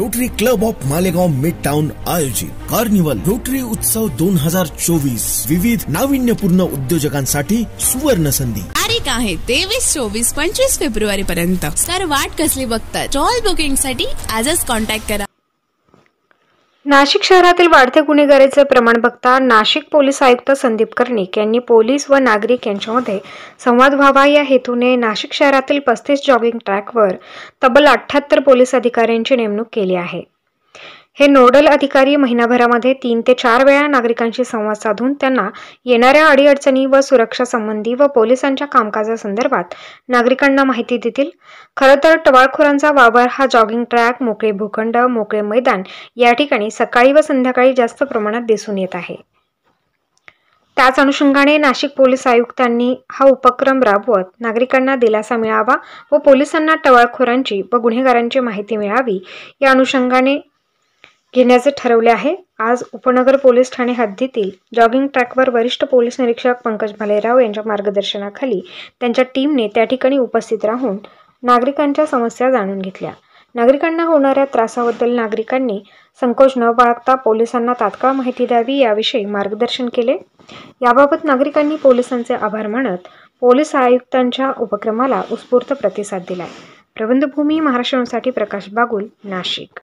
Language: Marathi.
Rotary club of Malegaon mid town आयोजित कार्निवल रोटरी उत्सव 2024 विविध नाविन्यपूर्ण उद्योजकांसाठी सुवर्ण संधी। तारीख आहे 23, 24, 25 फेब्रुवारी पर्यंत। सर वाट कसली बघतात? स्टॉल बुकिंग साठी आजच कॉन्टॅक्ट करा। नाशिक शहरातील वाढत्या गुन्हेगारीचे प्रमाण बघता नाशिक पोलीस आयुक्त संदीप कर्णिक यांनी पोलीस व नागरिक यांच्यामध्ये संवाद व्हावा या हेतूने नाशिक शहरातील 35 जॉगिंग ट्रॅकवर तब्बल 78 पोलीस अधिकाऱ्यांची नेमणूक केली आहे। हे नोडल अधिकारी महिनाभरामध्ये 3 ते 4 वेळा नागरिकांशी संवाद साधून त्यांना येणाऱ्या अडीअडचणी व सुरक्षा संबंधी व पोलिसांच्या कामकाजासंदर्भात नागरिकांना माहिती देतील। खरं तर टवाळखोरांचा वावर हा जॉगिंग ट्रॅक, मोकळे भूखंड, मोकळे मैदान या ठिकाणी सकाळी व संध्याकाळी जास्त प्रमाणात दिसून येत आहे। त्याच अनुषंगाने नाशिक पोलीस आयुक्तांनी हा उपक्रम राबवत नागरिकांना दिलासा मिळावा व पोलिसांना टवाळखोरांची व गुन्हेगारांची माहिती मिळावी या अनुषंगाने घेण्याचे ठरवले आहे। आज उपनगर पोलीस ठाणे हद्दीतील जॉगिंग ट्रॅकवर वरिष्ठ पोलीस निरीक्षक पंकज भालेराव यांच्या मार्गदर्शनाखाली त्यांच्या टीमने त्या ठिकाणी उपस्थित राहून नागरिकांच्या समस्या जाणून घेतल्या। नागरिकांना होणाऱ्या त्रासाबद्दल नागरिकांनी संकोच न बाळगता पोलिसांना तात्काळ माहिती द्यावी याविषयी मार्गदर्शन केले। याबाबत नागरिकांनी पोलिसांचे आभार मानत पोलीस आयुक्तांच्या उपक्रमाला उत्स्फूर्त प्रतिसाद दिलाय। प्रबंधभूमी महाराष्ट्रासाठी प्रकाश बागुल, नाशिक।